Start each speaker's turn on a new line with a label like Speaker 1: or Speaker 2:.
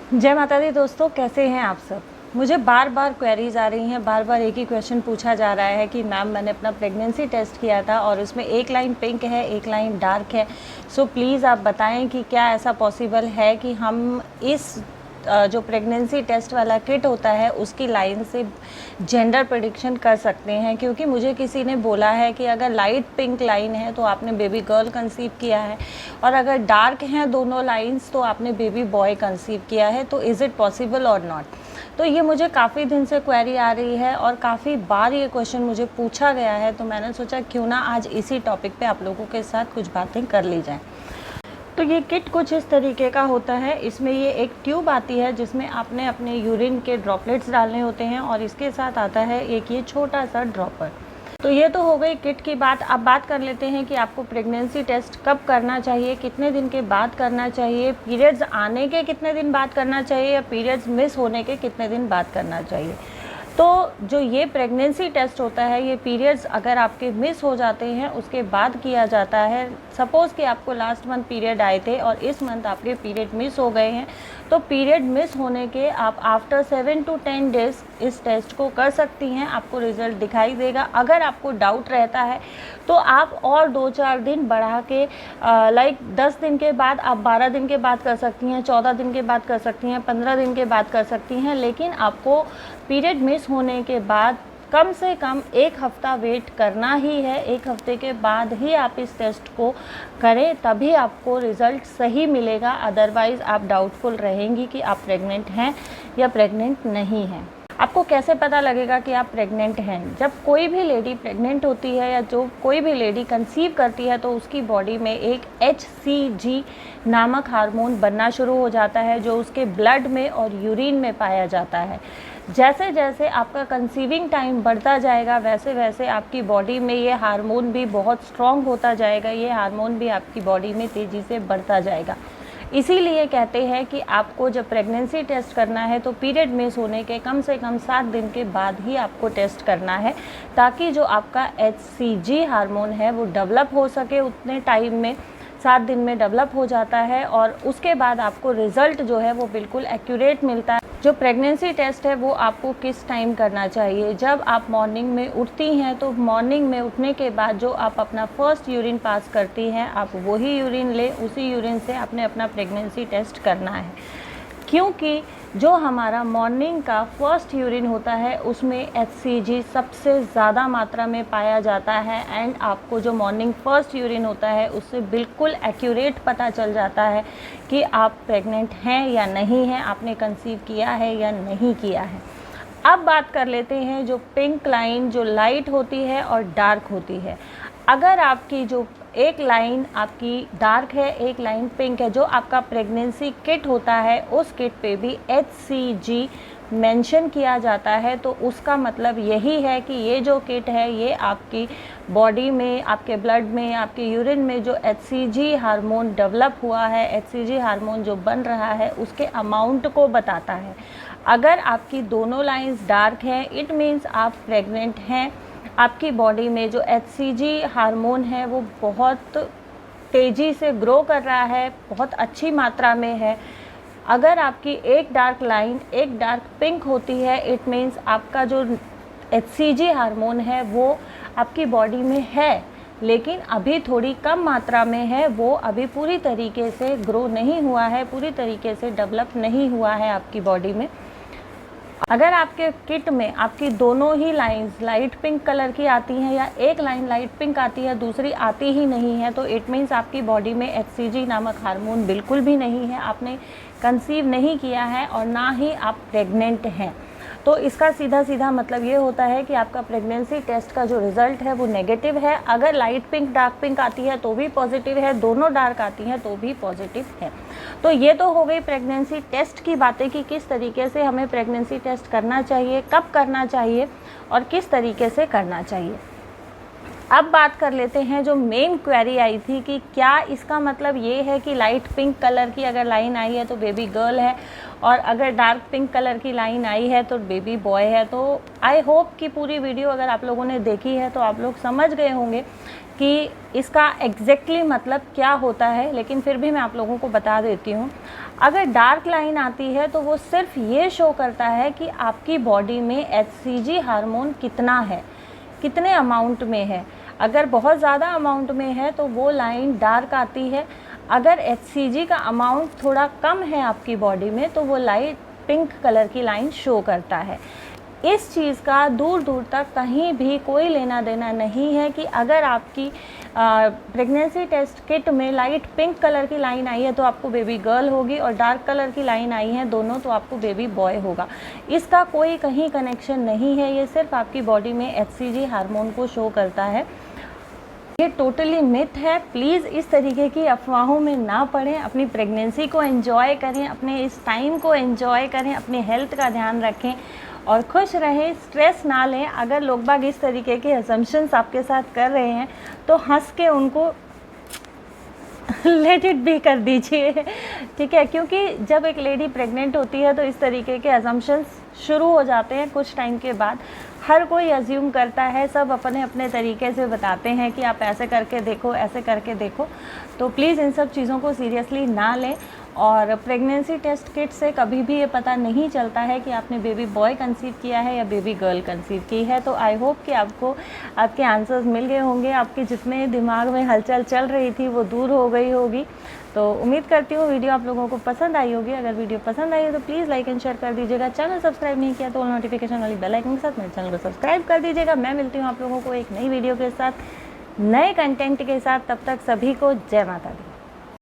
Speaker 1: जय माता दी दोस्तों, कैसे हैं आप सब। मुझे बार बार क्वेरीज आ रही हैं, बार बार एक ही क्वेश्चन पूछा जा रहा है कि मैम मैंने अपना प्रेगनेंसी टेस्ट किया था और उसमें एक लाइन पिंक है, एक लाइन डार्क है। सो प्लीज़ आप बताएं कि क्या ऐसा पॉसिबल है कि हम इस जो प्रेगनेंसी टेस्ट वाला किट होता है उसकी लाइन से जेंडर प्रेडिक्शन कर सकते हैं। क्योंकि मुझे किसी ने बोला है कि अगर लाइट पिंक लाइन है तो आपने बेबी गर्ल कंसीव किया है, और अगर डार्क हैं दोनों लाइंस तो आपने बेबी बॉय कंसीव किया है। तो इज़ इट पॉसिबल और नॉट। तो ये मुझे काफ़ी दिन से क्वेरी आ रही है और काफ़ी बार ये क्वेश्चन मुझे पूछा गया है, तो मैंने सोचा क्यों ना आज इसी टॉपिक पे आप लोगों के साथ कुछ बातें कर ली जाएं। तो ये किट कुछ इस तरीके का होता है। इसमें ये एक ट्यूब आती है जिसमें आपने अपने यूरिन के ड्रॉपलेट्स डालने होते हैं, और इसके साथ आता है एक ये छोटा सा ड्रॉपर। तो ये तो हो गई किट की बात। अब बात कर लेते हैं कि आपको प्रेगनेंसी टेस्ट कब करना चाहिए, कितने दिन के बाद करना चाहिए, पीरियड्स आने के कितने दिन बाद करना चाहिए, या पीरियड्स मिस होने के कितने दिन बाद करना चाहिए। तो जो ये प्रेगनेंसी टेस्ट होता है, ये पीरियड्स अगर आपके मिस हो जाते हैं उसके बाद किया जाता है। सपोज़ कि आपको लास्ट मंथ पीरियड आए थे और इस मंथ आपके पीरियड मिस हो गए हैं, तो पीरियड मिस होने के आप आफ्टर 7 to 10 डेज़ इस टेस्ट को कर सकती हैं। आपको रिज़ल्ट दिखाई देगा। अगर आपको डाउट रहता है तो आप और 2-4 दिन बढ़ा के लाइक 10 दिन के बाद आप 12 दिन के बाद कर सकती हैं, 14 दिन के बाद कर सकती हैं, 15 दिन के बाद कर सकती हैं। लेकिन आपको पीरियड मिस होने के बाद कम से कम 1 हफ़्ता वेट करना ही है। 1 हफ़्ते के बाद ही आप इस टेस्ट को करें, तभी आपको रिज़ल्ट सही मिलेगा। अदरवाइज़ आप डाउटफुल रहेंगी कि आप प्रेग्नेंट हैं या प्रेग्नेंट नहीं हैं। आपको कैसे पता लगेगा कि आप प्रेग्नेंट हैं? जब कोई भी लेडी प्रेग्नेंट होती है या जो कोई भी लेडी कंसीव करती है तो उसकी बॉडी में एक HCG नामक हार्मोन बनना शुरू हो जाता है, जो उसके ब्लड में और यूरिन में पाया जाता है। जैसे जैसे आपका कंसीविंग टाइम बढ़ता जाएगा वैसे वैसे आपकी बॉडी में ये हार्मोन भी बहुत स्ट्रॉन्ग होता जाएगा। ये हार्मोन भी आपकी बॉडी में तेज़ी से बढ़ता जाएगा। इसीलिए कहते हैं कि आपको जब प्रेगनेंसी टेस्ट करना है तो पीरियड मिस होने के कम से कम 7 दिन के बाद ही आपको टेस्ट करना है, ताकि जो आपका HCG हार्मोन है वो डेवलप हो सके। उतने टाइम में 7 दिन में डेवलप हो जाता है और उसके बाद आपको रिज़ल्ट जो है वो बिल्कुल एक्यूरेट मिलता है। जो प्रेगनेंसी टेस्ट है वो आपको किस टाइम करना चाहिए? जब आप मॉर्निंग में उठती हैं तो मॉर्निंग में उठने के बाद जो आप अपना फर्स्ट यूरिन पास करती हैं, आप वही यूरिन लें, उसी यूरिन से आपने अपना प्रेगनेंसी टेस्ट करना है। क्योंकि जो हमारा मॉर्निंग का फर्स्ट यूरिन होता है उसमें HCG सबसे ज़्यादा मात्रा में पाया जाता है, एंड आपको जो मॉर्निंग फर्स्ट यूरिन होता है उससे बिल्कुल एक्यूरेट पता चल जाता है कि आप प्रेग्नेंट हैं या नहीं हैं, आपने कंसीव किया है या नहीं किया है। अब बात कर लेते हैं जो पिंक लाइन जो लाइट होती है और डार्क होती है। अगर आपकी जो एक लाइन आपकी डार्क है, एक लाइन पिंक है, जो आपका प्रेगनेंसी किट होता है उस किट पे भी HCG मेंशन किया जाता है, तो उसका मतलब यही है कि ये जो किट है ये आपकी बॉडी में, आपके ब्लड में, आपके यूरिन में जो HCG हार्मोन डेवलप हुआ है, HCG हार्मोन जो बन रहा है उसके अमाउंट को बताता है। अगर आपकी दोनों लाइंस डार्क हैं, इट मीन्स आप प्रेग्नेंट हैं। आपकी बॉडी में जो HCG हार्मोन है वो बहुत तेज़ी से ग्रो कर रहा है, बहुत अच्छी मात्रा में है। अगर आपकी एक डार्क लाइन, एक डार्क पिंक होती है, इट मीन्स आपका जो HCG हार्मोन है वो आपकी बॉडी में है, लेकिन अभी थोड़ी कम मात्रा में है। वो अभी पूरी तरीके से ग्रो नहीं हुआ है, पूरी तरीके से डेवलप नहीं हुआ है आपकी बॉडी में। अगर आपके किट में आपकी दोनों ही लाइंस लाइट पिंक कलर की आती हैं, या एक लाइन लाइट पिंक आती है दूसरी आती ही नहीं है, तो इट मीन्स आपकी बॉडी में HCG नामक हार्मोन बिल्कुल भी नहीं है, आपने कंसीव नहीं किया है और ना ही आप प्रेग्नेंट हैं। तो इसका सीधा सीधा मतलब ये होता है कि आपका प्रेगनेंसी टेस्ट का जो रिज़ल्ट है वो नेगेटिव है। अगर लाइट पिंक डार्क पिंक आती है तो भी पॉजिटिव है, दोनों डार्क आती हैं तो भी पॉजिटिव है। तो ये तो हो गई प्रेगनेंसी टेस्ट की बातें कि किस तरीके से हमें प्रेगनेंसी टेस्ट करना चाहिए, कब करना चाहिए और किस तरीके से करना चाहिए। अब बात कर लेते हैं जो मेन क्वेरी आई थी कि क्या इसका मतलब ये है कि लाइट पिंक कलर की अगर लाइन आई है तो बेबी गर्ल है, और अगर डार्क पिंक कलर की लाइन आई है तो बेबी बॉय है। तो आई होप कि पूरी वीडियो अगर आप लोगों ने देखी है तो आप लोग समझ गए होंगे कि इसका एग्जैक्टली मतलब क्या होता है, लेकिन फिर भी मैं आप लोगों को बता देती हूँ। अगर डार्क लाइन आती है तो वो सिर्फ ये शो करता है कि आपकी बॉडी में HCG हार्मोन कितना है, कितने अमाउंट में है। अगर बहुत ज़्यादा अमाउंट में है तो वो लाइन डार्क आती है। अगर HCG का अमाउंट थोड़ा कम है आपकी बॉडी में तो वो लाइट पिंक कलर की लाइन शो करता है। इस चीज़ का दूर दूर तक कहीं भी कोई लेना देना नहीं है कि अगर आपकी प्रेगनेंसी टेस्ट किट में लाइट पिंक कलर की लाइन आई है तो आपको बेबी गर्ल होगी, और डार्क कलर की लाइन आई है दोनों तो आपको बेबी बॉय होगा। इसका कोई कहीं कनेक्शन नहीं है, ये सिर्फ आपकी बॉडी में HCG हार्मोन को शो करता है। ये टोटली मिथ है। प्लीज़ इस तरीके की अफवाहों में ना पड़ें, अपनी प्रेगनेंसी को एंजॉय करें, अपने इस टाइम को एंजॉय करें, अपनी हेल्थ का ध्यान रखें और खुश रहें, स्ट्रेस ना लें। अगर लोग बाग इस तरीके के असम्पशंस आपके साथ कर रहे हैं तो हंस के उनको लेट इट बी कर दीजिए, ठीक है। क्योंकि जब एक लेडी प्रेग्नेंट होती है तो इस तरीके के असम्पशंस शुरू हो जाते हैं कुछ टाइम के बाद। हर कोई अज्यूम करता है, सब अपने अपने तरीके से बताते हैं कि आप ऐसे करके देखो, ऐसे करके देखो। तो प्लीज़ इन सब चीज़ों को सीरियसली ना लें। और प्रेगनेंसी टेस्ट किट से कभी भी ये पता नहीं चलता है कि आपने बेबी बॉय कंसीव किया है या बेबी गर्ल कंसीव की है। तो आई होप कि आपको आपके आंसर्स मिल गए होंगे, आपके जितने दिमाग में हलचल चल रही थी वो दूर हो गई होगी। तो उम्मीद करती हूँ वीडियो आप लोगों को पसंद आई होगी। अगर वीडियो पसंद आई हो तो प्लीज़ लाइक एंड शेयर कर दीजिएगा। चैनल सब्सक्राइब नहीं किया तो नोटिफिकेशन वाली बेल आइकन के साथ मेरे चैनल को सब्सक्राइब कर दीजिएगा। मैं मिलती हूँ आप लोगों को एक नई वीडियो के साथ, नए कंटेंट के साथ। तब तक सभी को जय माता दी।